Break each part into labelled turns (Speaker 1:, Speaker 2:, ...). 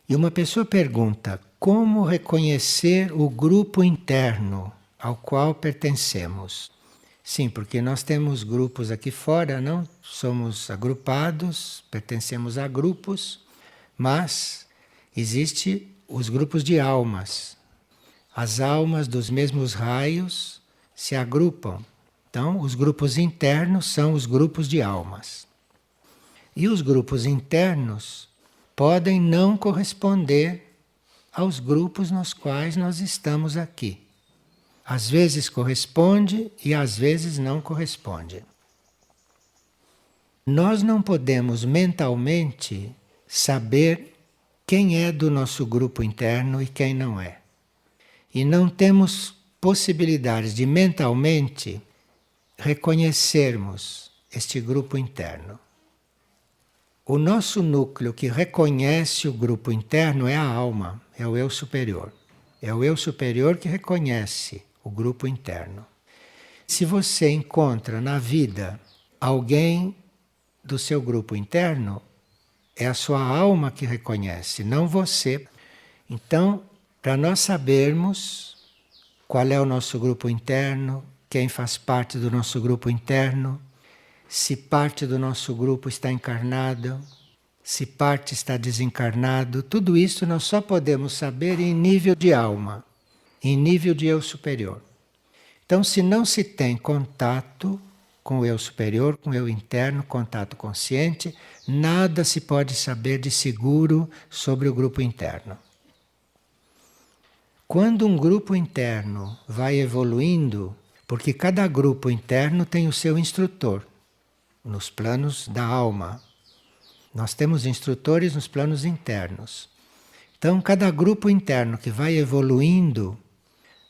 Speaker 1: E uma pessoa pergunta: como reconhecer o grupo interno ao qual pertencemos? Sim, porque nós temos grupos aqui fora, não? Somos agrupados, pertencemos a grupos, mas existe os grupos de almas. As almas dos mesmos raios se agrupam. Então, os grupos internos são os grupos de almas. E os grupos internos podem não corresponder aos grupos nos quais nós estamos aqui. Às vezes corresponde e às vezes não corresponde. Nós não podemos mentalmente saber quem é do nosso grupo interno e quem não é. E não temos possibilidades de mentalmente reconhecermos este grupo interno. O nosso núcleo que reconhece o grupo interno é a alma, é o eu superior. É o eu superior que reconhece o grupo interno. Se você encontra na vida alguém do seu grupo interno, é a sua alma que reconhece, não você. Então, para nós sabermos qual é o nosso grupo interno, quem faz parte do nosso grupo interno, se parte do nosso grupo está encarnado, se parte está desencarnado, tudo isso nós só podemos saber em nível de alma, em nível de eu superior. Então, se não se tem contato com o eu superior, com o eu interno, contato consciente, nada se pode saber de seguro sobre o grupo interno. Quando um grupo interno vai evoluindo, porque cada grupo interno tem o seu instrutor, nos planos da alma. Nós temos instrutores nos planos internos. Então, cada grupo interno que vai evoluindo,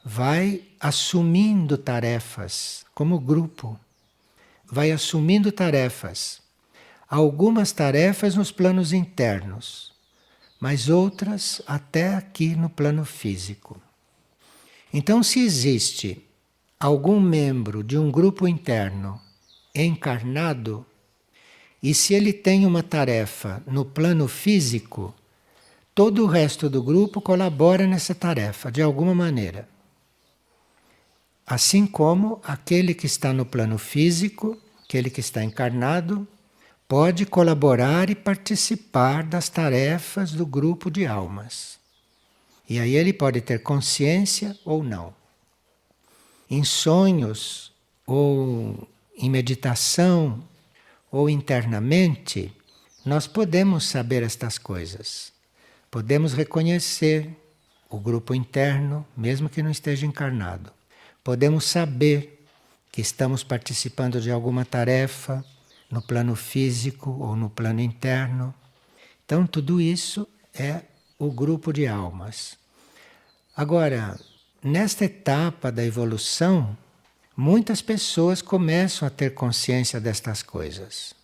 Speaker 1: vai assumindo tarefas como grupo. Vai assumindo tarefas. Algumas tarefas nos planos internos, mas outras até aqui no plano físico. Então, se existe algum membro de um grupo interno encarnado, e se ele tem uma tarefa no plano físico, todo o resto do grupo colabora nessa tarefa, de alguma maneira. Assim como aquele que está no plano físico, aquele que está encarnado, pode colaborar e participar das tarefas do grupo de almas. E aí ele pode ter consciência ou não. Em sonhos, ou em meditação, ou internamente, nós podemos saber estas coisas. Podemos reconhecer o grupo interno, mesmo que não esteja encarnado. Podemos saber que estamos participando de alguma tarefa no plano físico ou no plano interno. Então, tudo isso é o grupo de almas. Agora, nesta etapa da evolução, muitas pessoas começam a ter consciência destas coisas.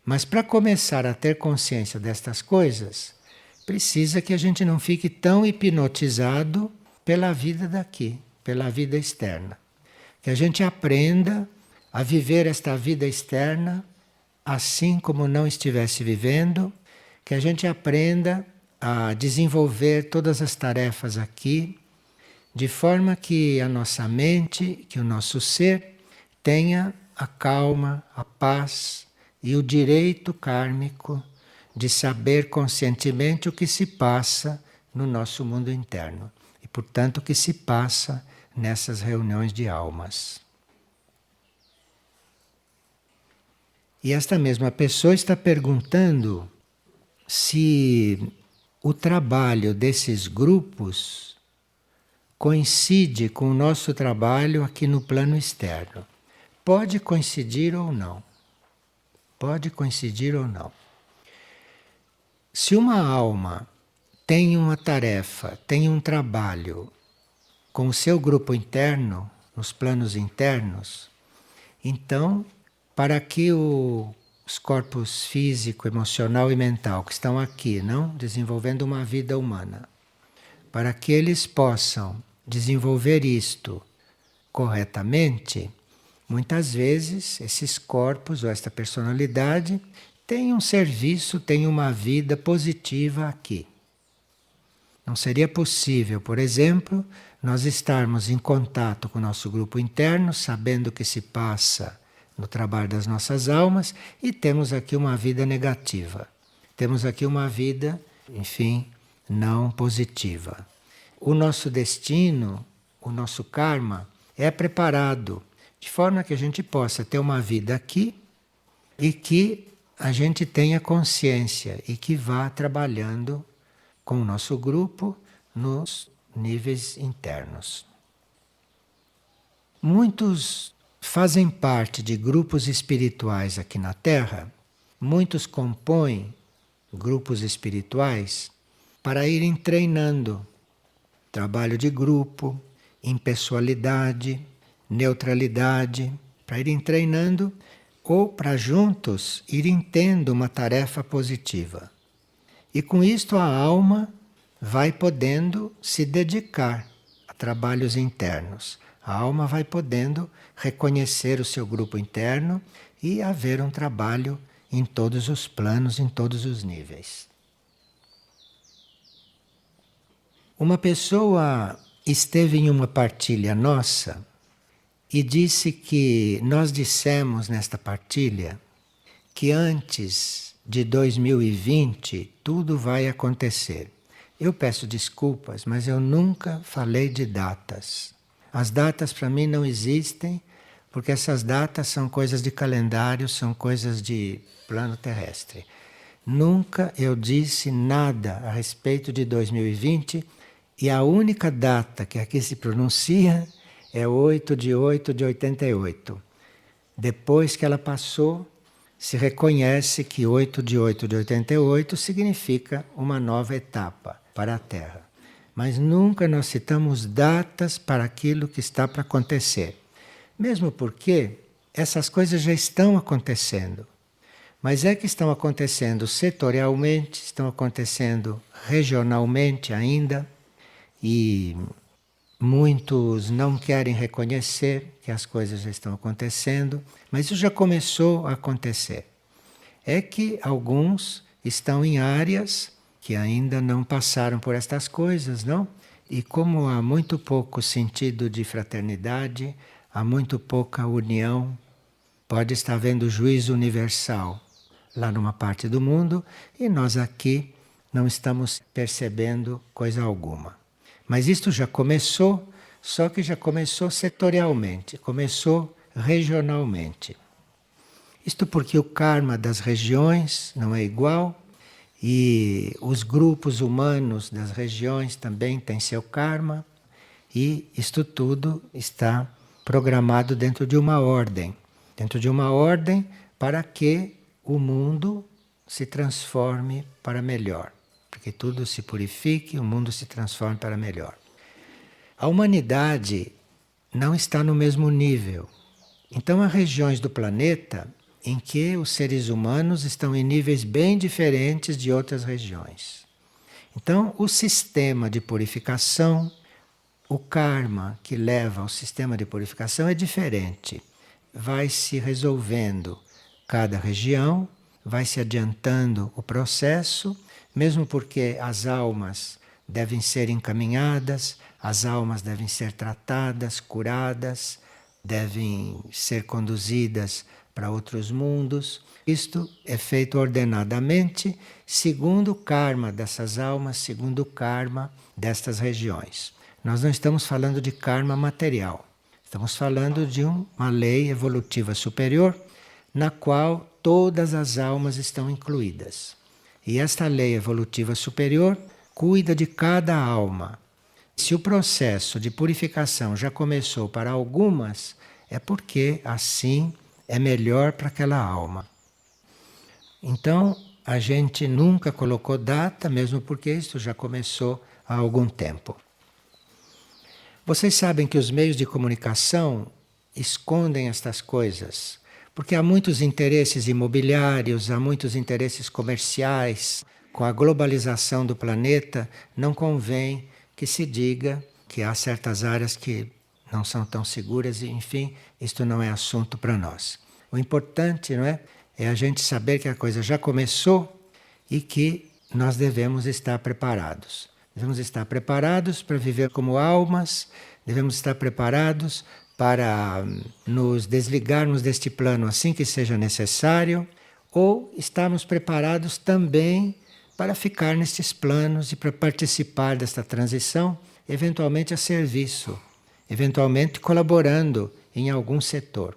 Speaker 1: Mas para começar a ter consciência destas coisas, precisa que a gente não fique tão hipnotizado pela vida daqui, pela vida externa. Que a gente aprenda a viver esta vida externa assim como não estivesse vivendo, que a gente aprenda a desenvolver todas as tarefas aqui, de forma que a nossa mente, que o nosso ser, tenha a calma, a paz e o direito kármico de saber conscientemente o que se passa no nosso mundo interno. E, portanto, o que se passa nessas reuniões de almas. E esta mesma pessoa está perguntando se o trabalho desses grupos coincide com o nosso trabalho aqui no plano externo. Pode coincidir ou não. Pode coincidir ou não. Se uma alma tem uma tarefa, tem um trabalho com o seu grupo interno, nos planos internos, então, para que os corpos físico, emocional e mental que estão aqui, não desenvolvendo uma vida humana, para que eles possam desenvolver isto corretamente, muitas vezes esses corpos ou esta personalidade têm um serviço, têm uma vida positiva aqui. Não seria possível, por exemplo, nós estarmos em contato com o nosso grupo interno, sabendo o que se passa no trabalho das nossas almas, e temos aqui uma vida negativa. Temos aqui uma vida, enfim, não positiva. O nosso destino, o nosso karma, é preparado de forma que a gente possa ter uma vida aqui e que a gente tenha consciência e que vá trabalhando com o nosso grupo nos níveis internos. Muitos fazem parte de grupos espirituais aqui na Terra, muitos compõem grupos espirituais para irem treinando trabalho de grupo, impessoalidade, neutralidade, para irem treinando ou para juntos irem tendo uma tarefa positiva. E com isto a alma vai podendo se dedicar a trabalhos internos. A alma vai podendo reconhecer o seu grupo interno e haver um trabalho em todos os planos, em todos os níveis. Uma pessoa esteve em uma partilha nossa e disse que nós dissemos nesta partilha que antes de 2020 tudo vai acontecer. Eu peço desculpas, mas eu nunca falei de datas. As datas para mim não existem, porque essas datas são coisas de calendário, são coisas de plano terrestre. Nunca eu disse nada a respeito de 2020 e a única data que aqui se pronuncia é 8 de 88. Depois que ela passou, se reconhece que 8 de 88 significa uma nova etapa para a Terra. Mas nunca nós citamos datas para aquilo que está para acontecer. Mesmo porque essas coisas já estão acontecendo. Mas é que estão acontecendo setorialmente, estão acontecendo regionalmente ainda, e muitos não querem reconhecer que as coisas já estão acontecendo, mas isso já começou a acontecer. É que alguns estão em áreas que ainda não passaram por estas coisas, não? E como há muito pouco sentido de fraternidade, há muito pouca união, pode estar havendo juízo universal lá numa parte do mundo e nós aqui não estamos percebendo coisa alguma. Mas isto já começou, só que já começou setorialmente, começou regionalmente. Isto porque o karma das regiões não é igual e os grupos humanos das regiões também têm seu karma e isto tudo está programado dentro de uma ordem. Dentro de uma ordem para que o mundo se transforme para melhor. Para que tudo se purifique, o mundo se transforme para melhor. A humanidade não está no mesmo nível. Então há regiões do planeta em que os seres humanos estão em níveis bem diferentes de outras regiões. Então o sistema de purificação, o karma que leva ao sistema de purificação é diferente. Vai se resolvendo cada região, vai se adiantando o processo, mesmo porque as almas devem ser encaminhadas, as almas devem ser tratadas, curadas, devem ser conduzidas para outros mundos. Isto é feito ordenadamente, segundo o karma dessas almas, segundo o karma destas regiões. Nós não estamos falando de karma material, estamos falando de uma lei evolutiva superior, na qual todas as almas estão incluídas. E esta lei evolutiva superior cuida de cada alma. Se o processo de purificação já começou para algumas, é porque assim é melhor para aquela alma. Então, a gente nunca colocou data, mesmo porque isso já começou há algum tempo. Vocês sabem que os meios de comunicação escondem estas coisas, porque há muitos interesses imobiliários, há muitos interesses comerciais. Com a globalização do planeta, não convém que se diga que há certas áreas que não são tão seguras e, enfim, isto não é assunto para nós. O importante, não é a gente saber que a coisa já começou e que nós devemos estar preparados. Devemos estar preparados para viver como almas, devemos estar preparados para nos desligarmos deste plano assim que seja necessário, ou estarmos preparados também para ficar nestes planos e para participar desta transição, eventualmente a serviço, eventualmente colaborando em algum setor,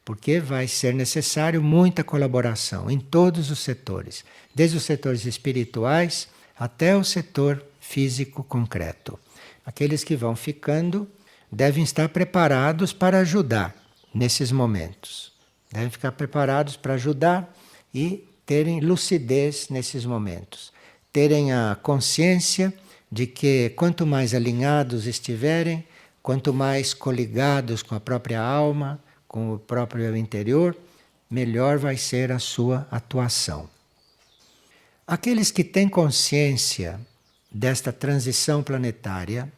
Speaker 1: porque vai ser necessário muita colaboração em todos os setores, desde os setores espirituais até o setor físico concreto. Aqueles que vão ficando devem estar preparados para ajudar nesses momentos. Devem ficar preparados para ajudar e terem lucidez nesses momentos. Terem a consciência de que quanto mais alinhados estiverem, quanto mais coligados com a própria alma, com o próprio interior, melhor vai ser a sua atuação. Aqueles que têm consciência desta transição planetária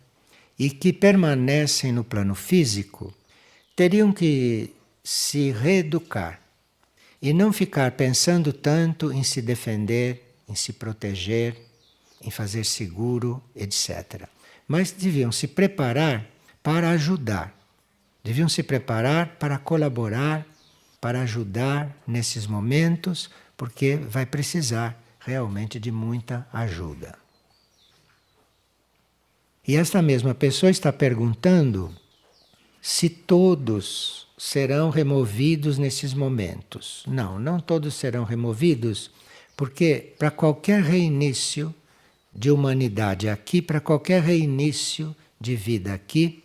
Speaker 1: e que permanecem no plano físico, teriam que se reeducar e não ficar pensando tanto em se defender, em se proteger, em fazer seguro, etc. Mas deviam se preparar para ajudar, deviam se preparar para colaborar, para ajudar nesses momentos, porque vai precisar realmente de muita ajuda. E esta mesma pessoa está perguntando se todos serão removidos nesses momentos. Não, não todos serão removidos, porque para qualquer reinício de humanidade aqui, para qualquer reinício de vida aqui,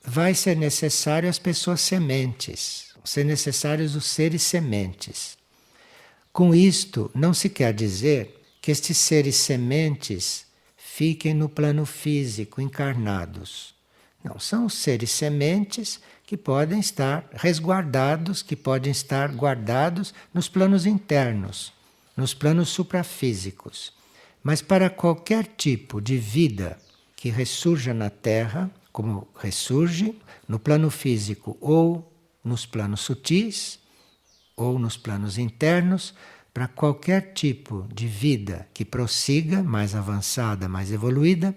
Speaker 1: vai ser necessário as pessoas sementes, vão ser necessários os seres sementes. Com isto, não se quer dizer que estes seres sementes fiquem no plano físico, encarnados. Não, são os seres sementes que podem estar resguardados, que podem estar guardados nos planos internos, nos planos suprafísicos. Mas para qualquer tipo de vida que ressurja na Terra, como ressurge no plano físico ou nos planos sutis, ou nos planos internos, para qualquer tipo de vida que prossiga, mais avançada, mais evoluída,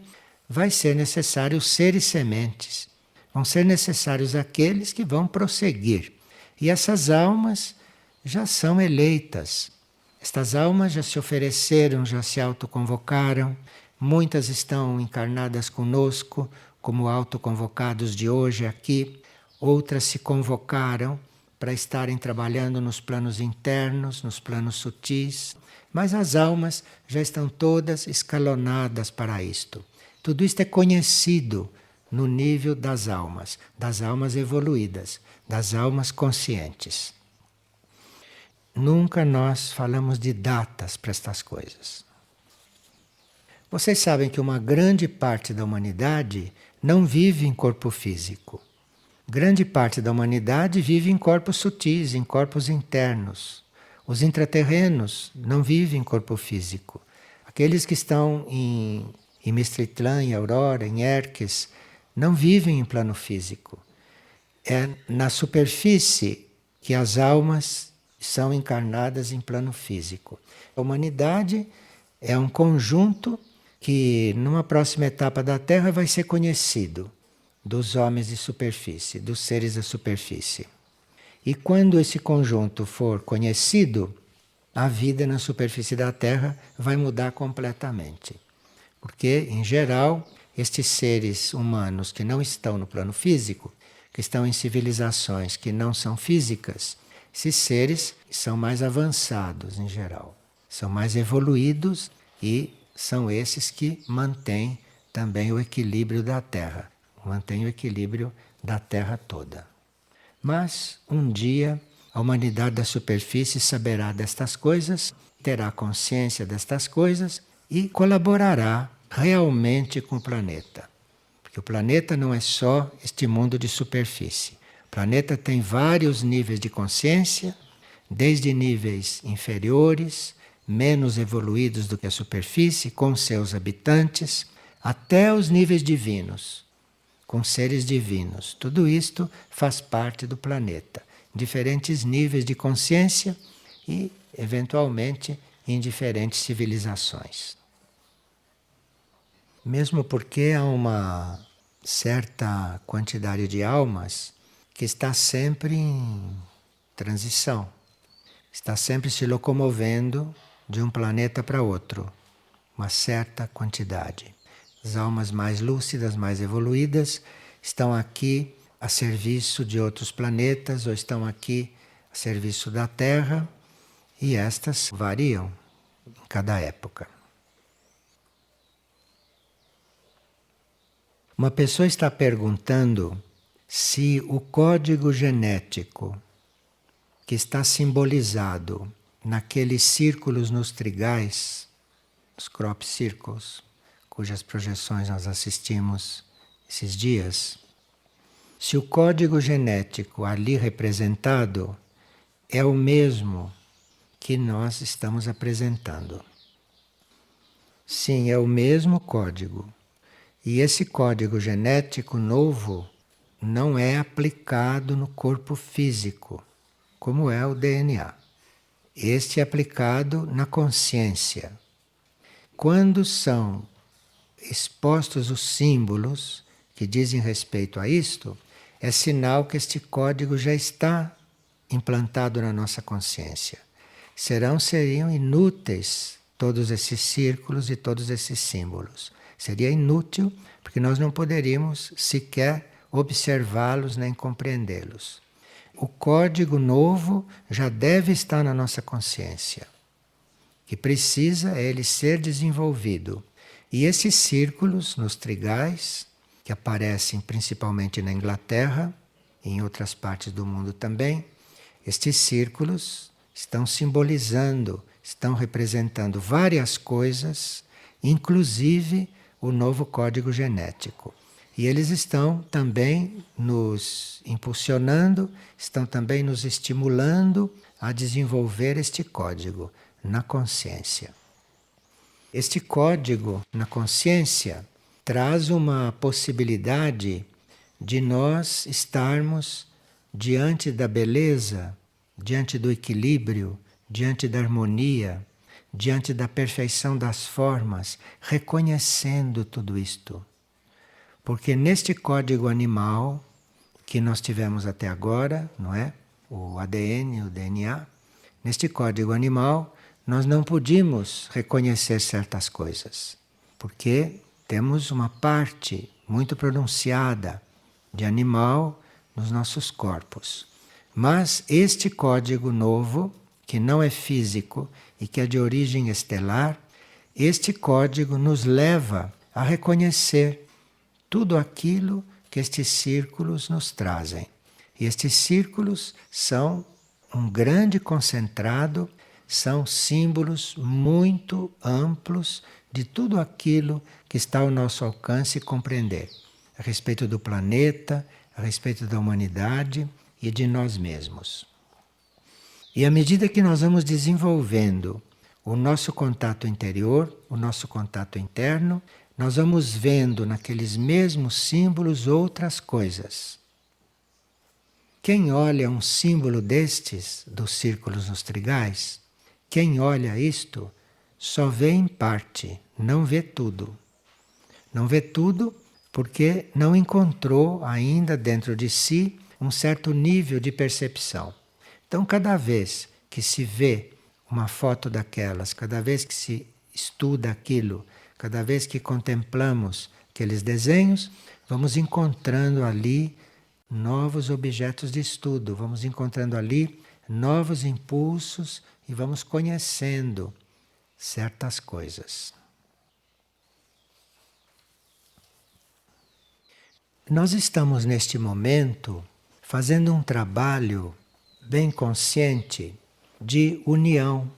Speaker 1: vai ser necessário seres sementes. Vão ser necessários aqueles que vão prosseguir. E essas almas já são eleitas. Estas almas já se ofereceram, já se autoconvocaram. Muitas estão encarnadas conosco, como autoconvocados de hoje aqui. Outras se convocaram para estarem trabalhando nos planos internos, nos planos sutis, mas as almas já estão todas escalonadas para isto. Tudo isto é conhecido no nível das almas evoluídas, das almas conscientes. Nunca nós falamos de datas para estas coisas. Vocês sabem que uma grande parte da humanidade não vive em corpo físico. Grande parte da humanidade vive em corpos sutis, em corpos internos. Os intraterrenos não vivem em corpo físico. Aqueles que estão em Mistritlã, em Aurora, em Erques, não vivem em plano físico. É na superfície que as almas são encarnadas em plano físico. A humanidade é um conjunto que, numa próxima etapa da Terra, vai ser conhecido dos homens de superfície, dos seres da superfície. E quando esse conjunto for conhecido, a vida na superfície da Terra vai mudar completamente. Porque, em geral, estes seres humanos que não estão no plano físico, que estão em civilizações que não são físicas, esses seres são mais avançados em geral, são mais evoluídos e são esses que mantêm também o equilíbrio da Terra. Mantém o equilíbrio da Terra toda. Mas um dia a humanidade da superfície saberá destas coisas, terá consciência destas coisas e colaborará realmente com o planeta. Porque o planeta não é só este mundo de superfície. O planeta tem vários níveis de consciência, desde níveis inferiores, menos evoluídos do que a superfície, com seus habitantes, até os níveis divinos, com seres divinos. Tudo isto faz parte do planeta. Diferentes níveis de consciência e, eventualmente, em diferentes civilizações. Mesmo porque há uma certa quantidade de almas que está sempre em transição, está sempre se locomovendo de um planeta para outro, uma certa quantidade. As almas mais lúcidas, mais evoluídas, estão aqui a serviço de outros planetas ou estão aqui a serviço da Terra, e estas variam em cada época. Uma pessoa está perguntando se o código genético que está simbolizado naqueles círculos nos trigais, os crop circles, cujas projeções nós assistimos esses dias, se o código genético ali representado é o mesmo que nós estamos apresentando. Sim, é o mesmo código. E esse código genético novo não é aplicado no corpo físico, como é o DNA. Este é aplicado na consciência. Quando são expostos os símbolos que dizem respeito a isto, é sinal que este código já está implantado na nossa consciência. Seriam inúteis todos esses círculos e todos esses símbolos. Seria inútil, porque nós não poderíamos sequer observá-los nem compreendê-los. O código novo já deve estar na nossa consciência. O que precisa é ele ser desenvolvido. E esses círculos nos trigais, que aparecem principalmente na Inglaterra e em outras partes do mundo também, estes círculos estão simbolizando, estão representando várias coisas, inclusive o novo código genético. E eles estão também nos impulsionando, estão também nos estimulando a desenvolver este código na consciência. Este código na consciência traz uma possibilidade de nós estarmos diante da beleza, diante do equilíbrio, diante da harmonia, diante da perfeição das formas, reconhecendo tudo isto. Porque neste código animal que nós tivemos até agora, não é? O ADN, o DNA, neste código animal nós não podíamos reconhecer certas coisas, porque temos uma parte muito pronunciada de animal nos nossos corpos. Mas este código novo, que não é físico e que é de origem estelar, este código nos leva a reconhecer tudo aquilo que estes círculos nos trazem. E estes círculos são um grande concentrado, são símbolos muito amplos de tudo aquilo que está ao nosso alcance compreender, a respeito do planeta, a respeito da humanidade e de nós mesmos. E à medida que nós vamos desenvolvendo o nosso contato interior, o nosso contato interno, nós vamos vendo naqueles mesmos símbolos outras coisas. Quem olha um símbolo destes, dos círculos nos trigais, quem olha isto, só vê em parte, não vê tudo. Não vê tudo porque não encontrou ainda dentro de si um certo nível de percepção. Então, cada vez que se vê uma foto daquelas, cada vez que se estuda aquilo, cada vez que contemplamos aqueles desenhos, vamos encontrando ali novos objetos de estudo, vamos encontrando ali novos impulsos e vamos conhecendo certas coisas. Nós estamos neste momento fazendo um trabalho bem consciente de união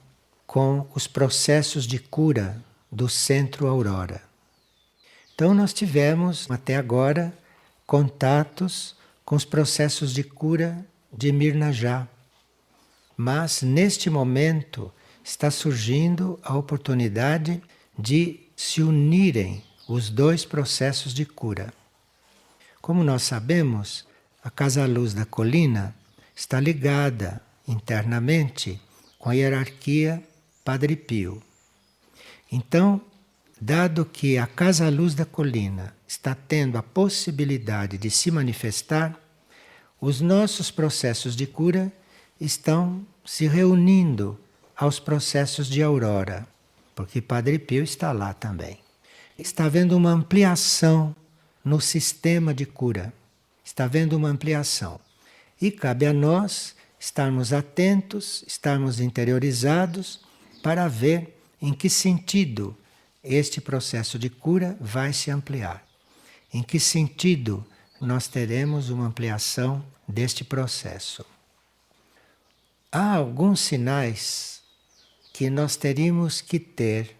Speaker 1: com os processos de cura do Centro Aurora. Então nós tivemos até agora contatos com os processos de cura de Mirna Já. Mas neste momento está surgindo a oportunidade de se unirem os dois processos de cura. Como nós sabemos, a Casa Luz da Colina está ligada internamente com a hierarquia Padre Pio. Então, dado que a casa-luz da colina está tendo a possibilidade de se manifestar, os nossos processos de cura estão se reunindo aos processos de aurora, porque Padre Pio está lá também. Está havendo uma ampliação no sistema de cura. Está havendo uma ampliação. E cabe a nós estarmos atentos, estarmos interiorizados para ver em que sentido este processo de cura vai se ampliar. Em que sentido nós teremos uma ampliação deste processo. Há alguns sinais que nós teríamos que ter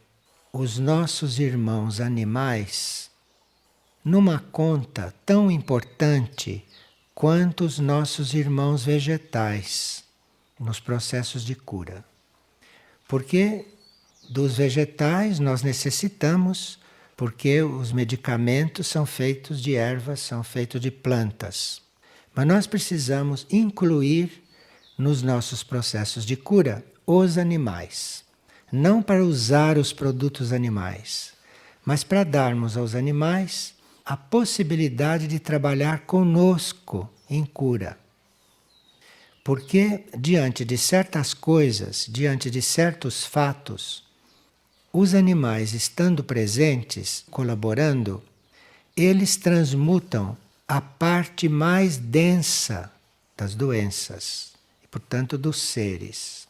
Speaker 1: os nossos irmãos animais numa conta tão importante quanto os nossos irmãos vegetais nos processos de cura. Porque dos vegetais nós necessitamos, porque os medicamentos são feitos de ervas, são feitos de plantas. Mas nós precisamos incluir nos nossos processos de cura os animais. Não para usar os produtos animais, mas para darmos aos animais a possibilidade de trabalhar conosco em cura. Porque diante de certas coisas, diante de certos fatos, os animais estando presentes, colaborando, eles transmutam a parte mais densa das doenças e, portanto, dos seres.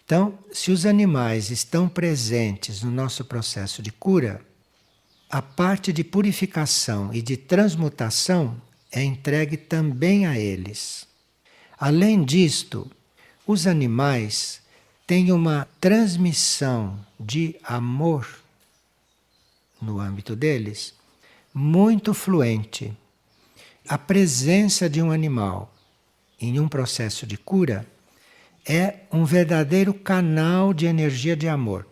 Speaker 1: Então, se os animais estão presentes no nosso processo de cura, a parte de purificação e de transmutação é entregue também a eles. Além disto, os animais têm uma transmissão de amor no âmbito deles muito fluente. A presença de um animal em um processo de cura é um verdadeiro canal de energia de amor.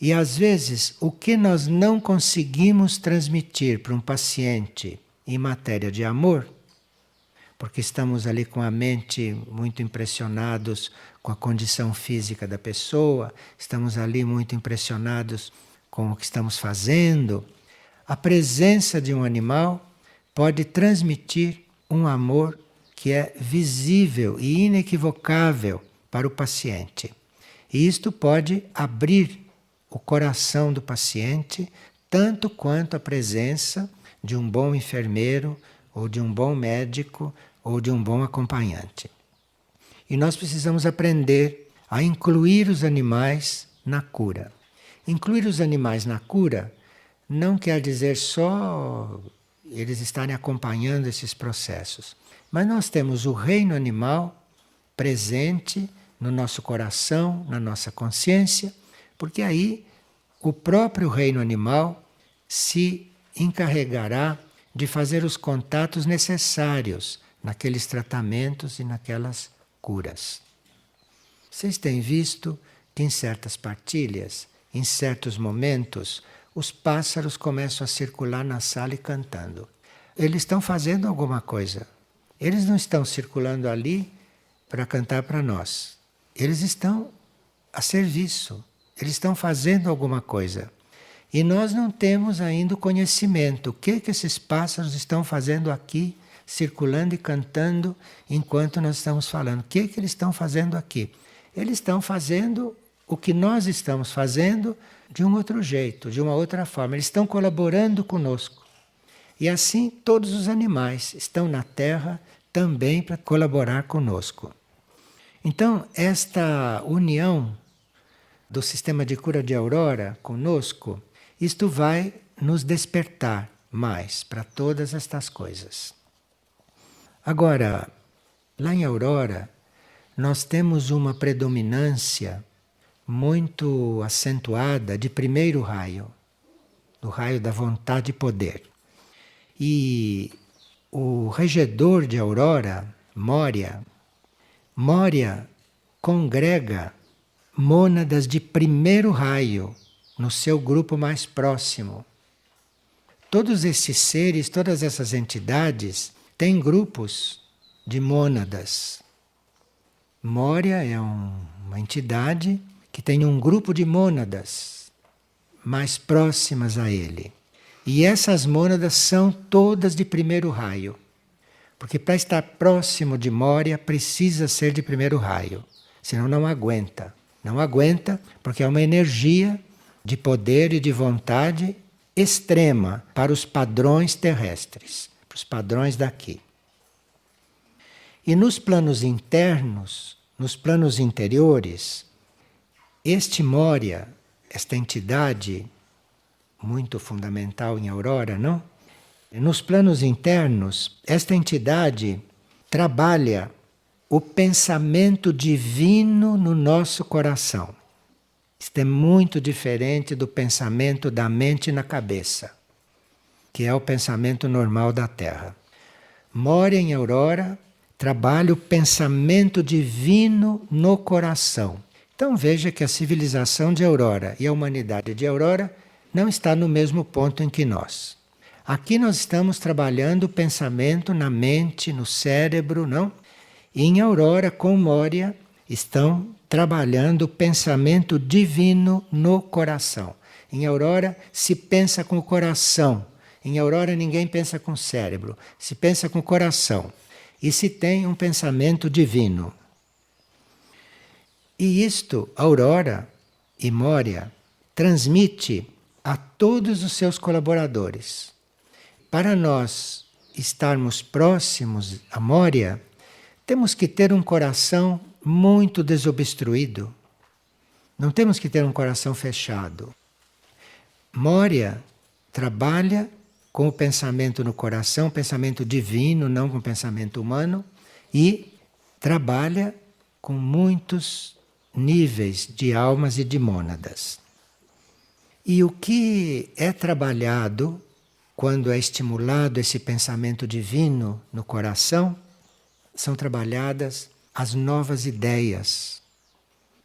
Speaker 1: E às vezes o que nós não conseguimos transmitir para um paciente em matéria de amor, porque estamos ali com a mente muito impressionados com a condição física da pessoa, estamos ali muito impressionados com o que estamos fazendo, a presença de um animal pode transmitir um amor que é visível e inequivocável para o paciente. E isto pode abrir o coração do paciente, tanto quanto a presença de um bom enfermeiro, ou de um bom médico, ou de um bom acompanhante. E nós precisamos aprender a incluir os animais na cura. Incluir os animais na cura não quer dizer só eles estarem acompanhando esses processos, mas nós temos o reino animal presente no nosso coração, na nossa consciência, porque aí o próprio reino animal se encarregará de fazer os contatos necessários naqueles tratamentos e naquelas curas. Vocês têm visto que em certas partilhas, em certos momentos, os pássaros começam a circular na sala e cantando. Eles estão fazendo alguma coisa. Eles não estão circulando ali para cantar para nós. Eles estão a serviço. Eles estão fazendo alguma coisa. E nós não temos ainda o conhecimento. O que esses pássaros estão fazendo aqui, circulando e cantando, enquanto nós estamos falando? O que eles estão fazendo aqui? Eles estão fazendo o que nós estamos fazendo de um outro jeito, de uma outra forma. Eles estão colaborando conosco. E assim todos os animais estão na Terra também para colaborar conosco. Então, esta união do sistema de cura de Aurora conosco, isto vai nos despertar mais para todas estas coisas. Agora, lá em Aurora, nós temos uma predominância muito acentuada de primeiro raio, do raio da vontade e poder. E o regedor de Aurora, Moria congrega mônadas de primeiro raio no seu grupo mais próximo. Todos esses seres, todas essas entidades têm grupos de mônadas. Moria é uma entidade que tem um grupo de mônadas mais próximas a ele. E essas mônadas são todas de primeiro raio. Porque para estar próximo de Moria precisa ser de primeiro raio. Senão não aguenta. Não aguenta porque é uma energia de poder e de vontade extrema para os padrões terrestres, para os padrões daqui. E nos planos internos, nos planos interiores, este Moria, esta entidade muito fundamental em Aurora, não? Nos planos internos, esta entidade trabalha o pensamento divino no nosso coração. Isto é muito diferente do pensamento da mente na cabeça, que é o pensamento normal da Terra. Moria em Aurora trabalha o pensamento divino no coração. Então veja que a civilização de Aurora e a humanidade de Aurora não está no mesmo ponto em que nós. Aqui nós estamos trabalhando o pensamento na mente, no cérebro, não? E em Aurora, com Moria, estão trabalhando o pensamento divino no coração. Em Aurora se pensa com o coração. Em Aurora ninguém pensa com o cérebro. Se pensa com o coração. E se tem um pensamento divino. E isto, Aurora e Moria, transmite a todos os seus colaboradores. Para nós estarmos próximos a Moria, temos que ter um coração muito desobstruído. Não temos que ter um coração fechado. Moria trabalha com o pensamento no coração, pensamento divino, não com o pensamento humano, e trabalha com muitos níveis de almas e de mônadas. E o que é trabalhado quando é estimulado esse pensamento divino no coração, são trabalhadas as novas ideias.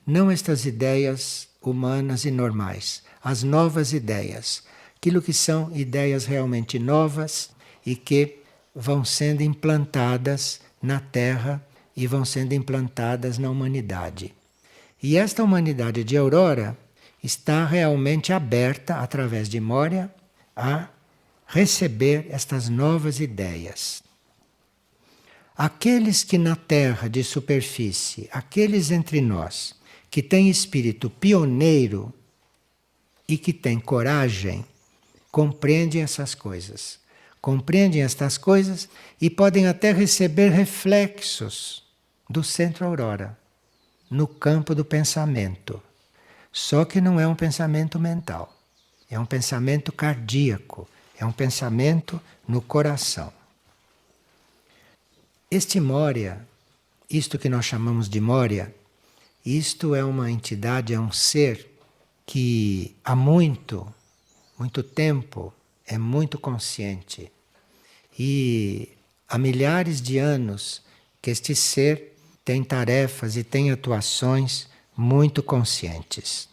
Speaker 1: Não estas ideias humanas e normais, as novas ideias. Aquilo que são ideias realmente novas e que vão sendo implantadas na Terra e vão sendo implantadas na humanidade. E esta humanidade de Aurora está realmente aberta, através de Moria, a receber estas novas ideias. Aqueles que na Terra de superfície, aqueles entre nós, que têm espírito pioneiro e que têm coragem, compreendem essas coisas. Compreendem estas coisas e podem até receber reflexos do Centro Aurora, no campo do pensamento. Só que não é um pensamento mental, é um pensamento cardíaco. É um pensamento no coração. Este Moria, isto que nós chamamos de Moria, isto é uma entidade, é um ser que há muito tempo é muito consciente. E há milhares de anos que este ser tem tarefas e tem atuações muito conscientes.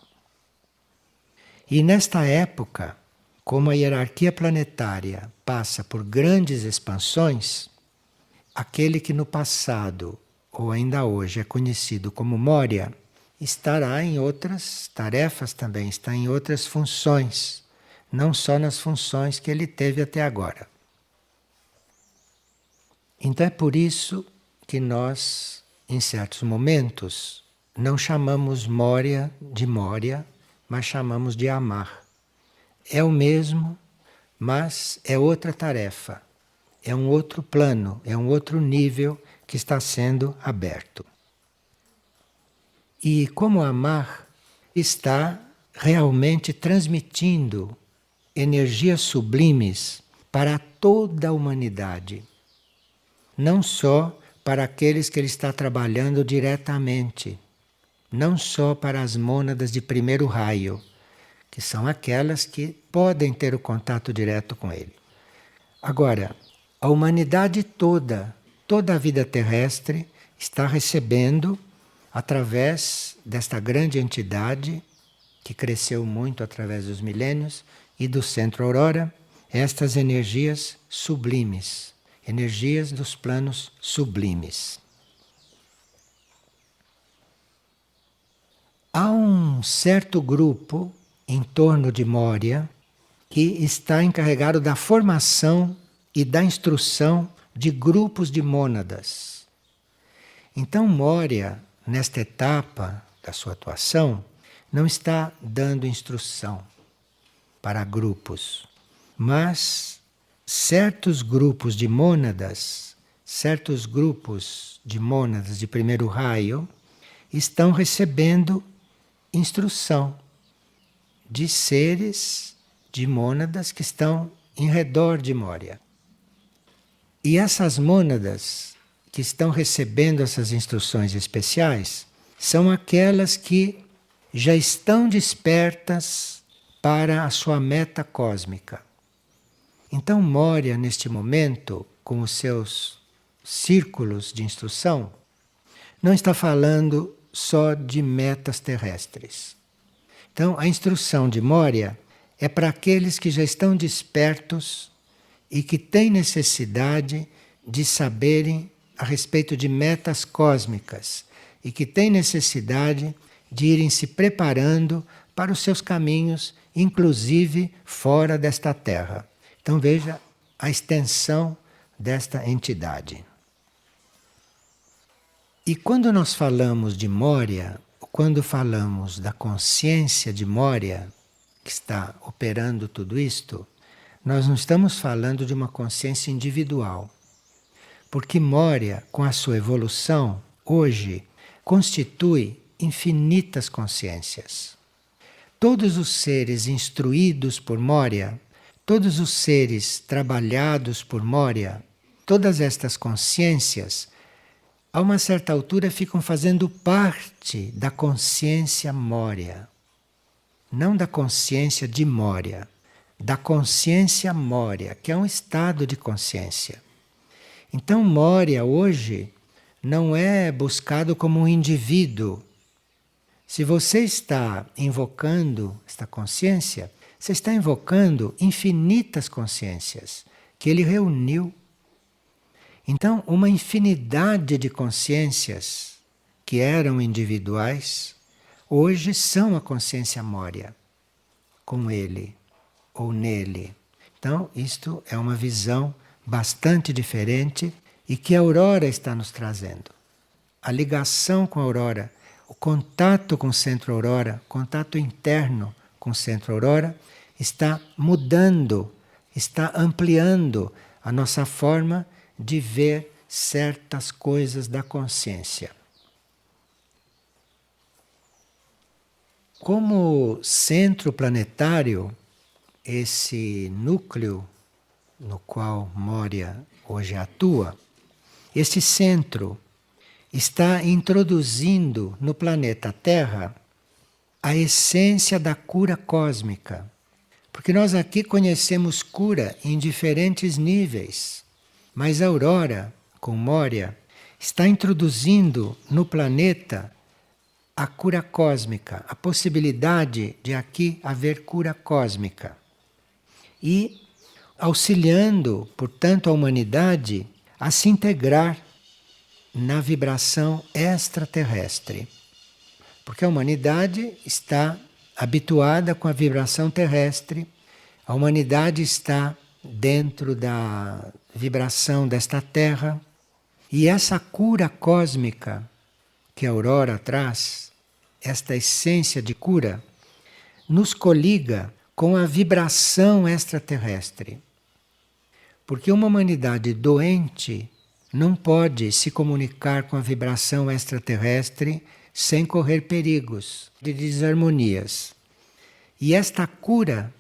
Speaker 1: E nesta época, como a hierarquia planetária passa por grandes expansões, aquele que no passado ou ainda hoje é conhecido como Moria, estará em outras tarefas também, está em outras funções, não só nas funções que ele teve até agora. Então é por isso que nós, em certos momentos, não chamamos Moria de Moria, mas chamamos de Amar. É o mesmo, mas é outra tarefa, é um outro plano, é um outro nível que está sendo aberto. E como Amar está realmente transmitindo energias sublimes para toda a humanidade, não só para aqueles que ele está trabalhando diretamente, não só para as mônadas de primeiro raio, que são aquelas que podem ter o contato direto com ele. Agora, a humanidade toda, toda a vida terrestre, está recebendo, através desta grande entidade, que cresceu muito através dos milênios, e do Centro Aurora, estas energias sublimes, energias dos planos sublimes. Há um certo grupo em torno de Moria, que está encarregado da formação e da instrução de grupos de mônadas. Então, Moria, nesta etapa da sua atuação, não está dando instrução para grupos, mas certos grupos de mônadas de primeiro raio, estão recebendo instrução de seres, de mônadas que estão em redor de Moria. E essas mônadas que estão recebendo essas instruções especiais são aquelas que já estão despertas para a sua meta cósmica. Então, Moria, neste momento, com os seus círculos de instrução, não está falando só de metas terrestres. Então, a instrução de Moria é para aqueles que já estão despertos e que têm necessidade de saberem a respeito de metas cósmicas e que têm necessidade de irem se preparando para os seus caminhos, inclusive fora desta Terra. Então veja a extensão desta entidade. E quando nós falamos de Moria, quando falamos da consciência de Moria, que está operando tudo isto, nós não estamos falando de uma consciência individual. Porque Moria, com a sua evolução, hoje, constitui infinitas consciências. Todos os seres instruídos por Moria, todos os seres trabalhados por Moria, todas estas consciências, a uma certa altura ficam fazendo parte da consciência Moria. Não da consciência de Moria, da consciência Moria, que é um estado de consciência. Então, Moria hoje não é buscado como um indivíduo. Se você está invocando esta consciência, você está invocando infinitas consciências que ele reuniu. Então, uma infinidade de consciências que eram individuais, hoje são a consciência Moria, com ele ou nele. Então, isto é uma visão bastante diferente e que a Aurora está nos trazendo. A ligação com a Aurora, o contato com o Centro Aurora, contato interno com o Centro Aurora, está mudando, está ampliando a nossa forma de ver certas coisas da consciência. Como centro planetário, esse núcleo no qual Moria hoje atua, esse centro está introduzindo no planeta Terra a essência da cura cósmica. Porque nós aqui conhecemos cura em diferentes níveis, mas a Aurora, com Moria, está introduzindo no planeta a cura cósmica, a possibilidade de aqui haver cura cósmica. E auxiliando, portanto, a humanidade a se integrar na vibração extraterrestre. Porque a humanidade está habituada com a vibração terrestre, a humanidade está dentro da vibração desta Terra, e essa cura cósmica que a Aurora traz, esta essência de cura, nos coliga com a vibração extraterrestre. Porque uma humanidade doente não pode se comunicar com a vibração extraterrestre sem correr perigos de desarmonias. E esta cura,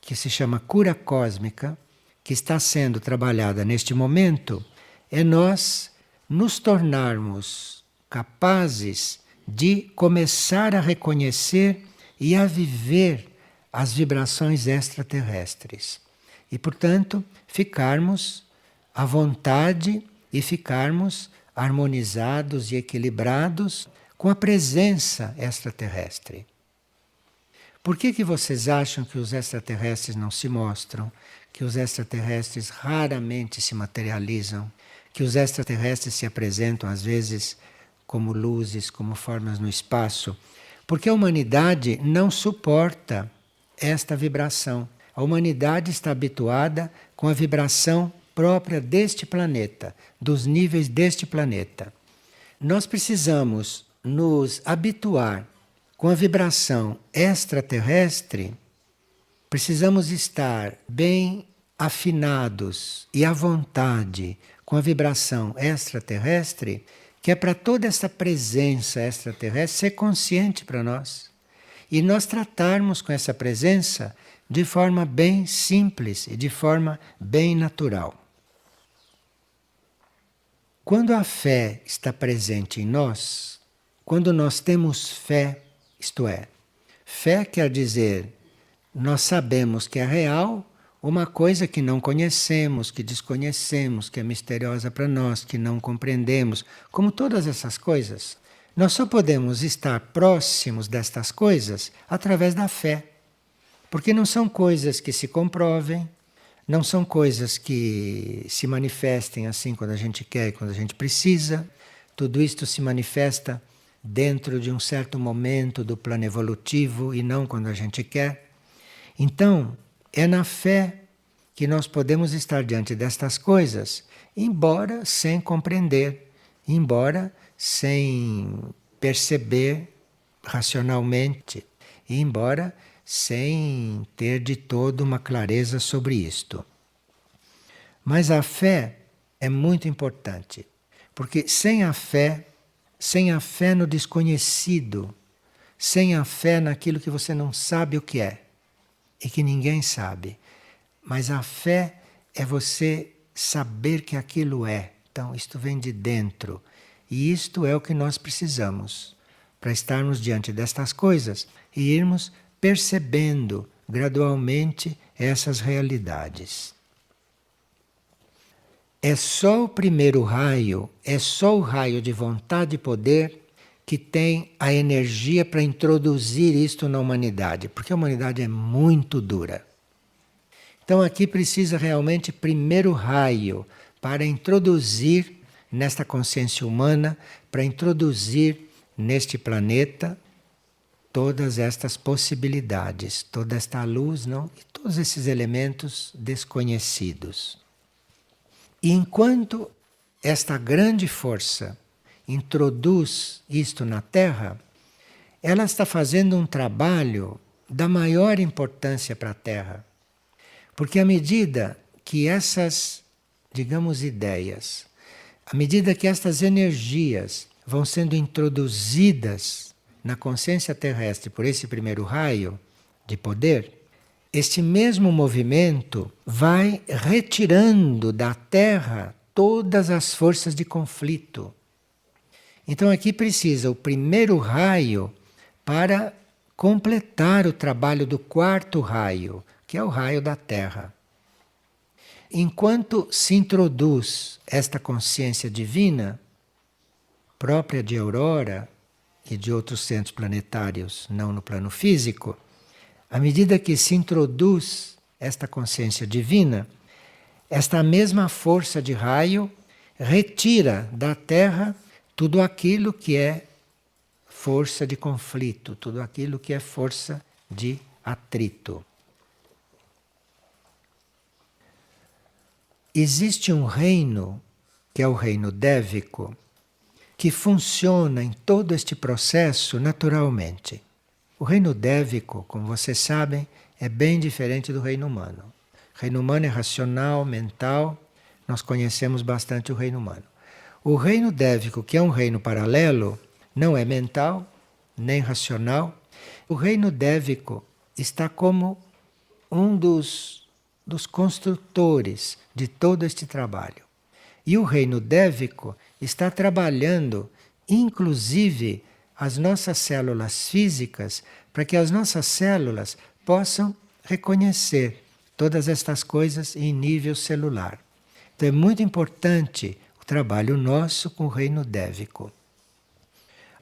Speaker 1: que se chama cura cósmica, que está sendo trabalhada neste momento, é nós nos tornarmos capazes de começar a reconhecer e a viver as vibrações extraterrestres. E, portanto, ficarmos à vontade e ficarmos harmonizados e equilibrados com a presença extraterrestre. Por que vocês acham que os extraterrestres não se mostram? Que os extraterrestres raramente se materializam? Que os extraterrestres se apresentam às vezes como luzes, como formas no espaço? Porque a humanidade não suporta esta vibração. A humanidade está habituada com a vibração própria deste planeta, dos níveis deste planeta. Nós precisamos nos habituar com a vibração extraterrestre, precisamos estar bem afinados e à vontade com a vibração extraterrestre, que é para toda essa presença extraterrestre ser consciente para nós. E nós tratarmos com essa presença de forma bem simples e de forma bem natural. Quando a fé está presente em nós, quando nós temos fé, isto é, fé quer dizer, nós sabemos que é real uma coisa que não conhecemos, que desconhecemos, que é misteriosa para nós, que não compreendemos, como todas essas coisas. Nós só podemos estar próximos destas coisas através da fé, porque não são coisas que se comprovem, não são coisas que se manifestem assim quando a gente quer e quando a gente precisa. Tudo isto se manifesta dentro de um certo momento do plano evolutivo e não quando a gente quer. Então, é na fé que nós podemos estar diante destas coisas, embora sem compreender, embora sem perceber racionalmente, e embora sem ter de todo uma clareza sobre isto. Mas a fé é muito importante, porque sem a fé no desconhecido, sem a fé naquilo que você não sabe o que é e que ninguém sabe, mas a fé é você saber que aquilo é. Então, isto vem de dentro. E isto é o que nós precisamos para estarmos diante destas coisas e irmos percebendo gradualmente essas realidades. É só o primeiro raio, é só o raio de vontade e poder que tem a energia para introduzir isto na humanidade, porque a humanidade é muito dura. Então aqui precisa realmente primeiro raio para introduzir nesta consciência humana, para introduzir neste planeta todas estas possibilidades, toda esta luz, não? E todos esses elementos desconhecidos. E enquanto esta grande força introduz isto na Terra, ela está fazendo um trabalho da maior importância para a Terra. Porque à medida que essas, digamos, ideias, à medida que estas energias vão sendo introduzidas na consciência terrestre por esse primeiro raio de poder, este mesmo movimento vai retirando da Terra todas as forças de conflito. Então aqui precisa o primeiro raio para completar o trabalho do quarto raio, que é o raio da Terra. Enquanto se introduz esta consciência divina, própria de Aurora e de outros centros planetários, não no plano físico, à medida que se introduz esta consciência divina, esta mesma força de raio retira da Terra tudo aquilo que é força de conflito, tudo aquilo que é força de atrito. Existe um reino, que é o reino dévico, que funciona em todo este processo naturalmente. O reino dévico, como vocês sabem, é bem diferente do reino humano. O reino humano é racional, mental, nós conhecemos bastante o reino humano. O reino dévico, que é um reino paralelo, não é mental, nem racional. O reino dévico está como um dos construtores de todo este trabalho. E o reino dévico está trabalhando, inclusive, as nossas células físicas, para que as nossas células possam reconhecer todas estas coisas em nível celular. Então é muito importante o trabalho nosso com o reino dévico.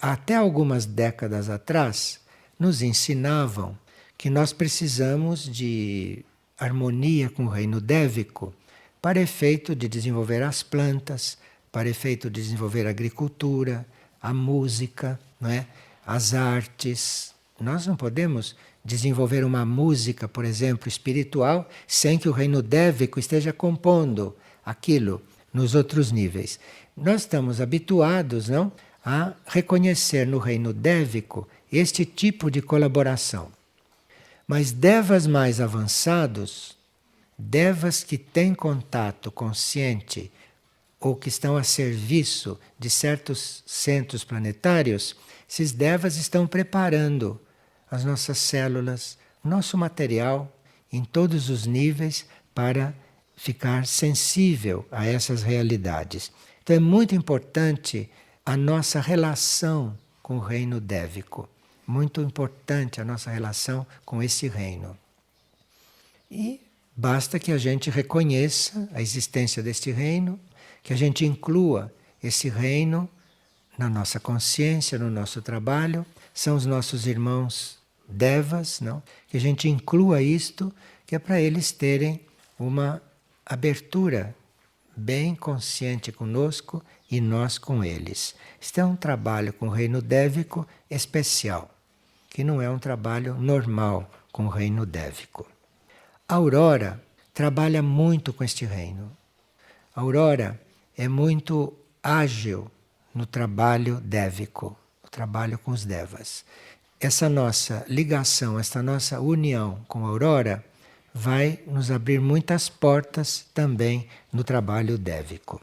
Speaker 1: Até algumas décadas atrás, nos ensinavam que nós precisamos de harmonia com o reino dévico para efeito de desenvolver as plantas, para efeito de desenvolver a agricultura, a música, não é? As artes. Nós não podemos desenvolver uma música, por exemplo, espiritual, sem que o reino dévico esteja compondo aquilo nos outros níveis. Nós estamos habituados, não, a reconhecer no reino dévico este tipo de colaboração. Mas devas mais avançados, devas que têm contato consciente ou que estão a serviço de certos centros planetários, esses devas estão preparando as nossas células, o nosso material, em todos os níveis, para ficar sensível a essas realidades. Então é muito importante a nossa relação com o reino dévico. Muito importante a nossa relação com esse reino. E basta que a gente reconheça a existência deste reino, que a gente inclua esse reino na nossa consciência, no nosso trabalho. São os nossos irmãos devas, não? Que a gente inclua isto, que é para eles terem uma abertura bem consciente conosco e nós com eles. Este é um trabalho com o reino dévico especial, que não é um trabalho normal com o reino dévico. A Aurora trabalha muito com este reino. A Aurora é muito ágil no trabalho dévico, no trabalho com os devas. Essa nossa ligação, essa nossa união com a Aurora vai nos abrir muitas portas também no trabalho dévico.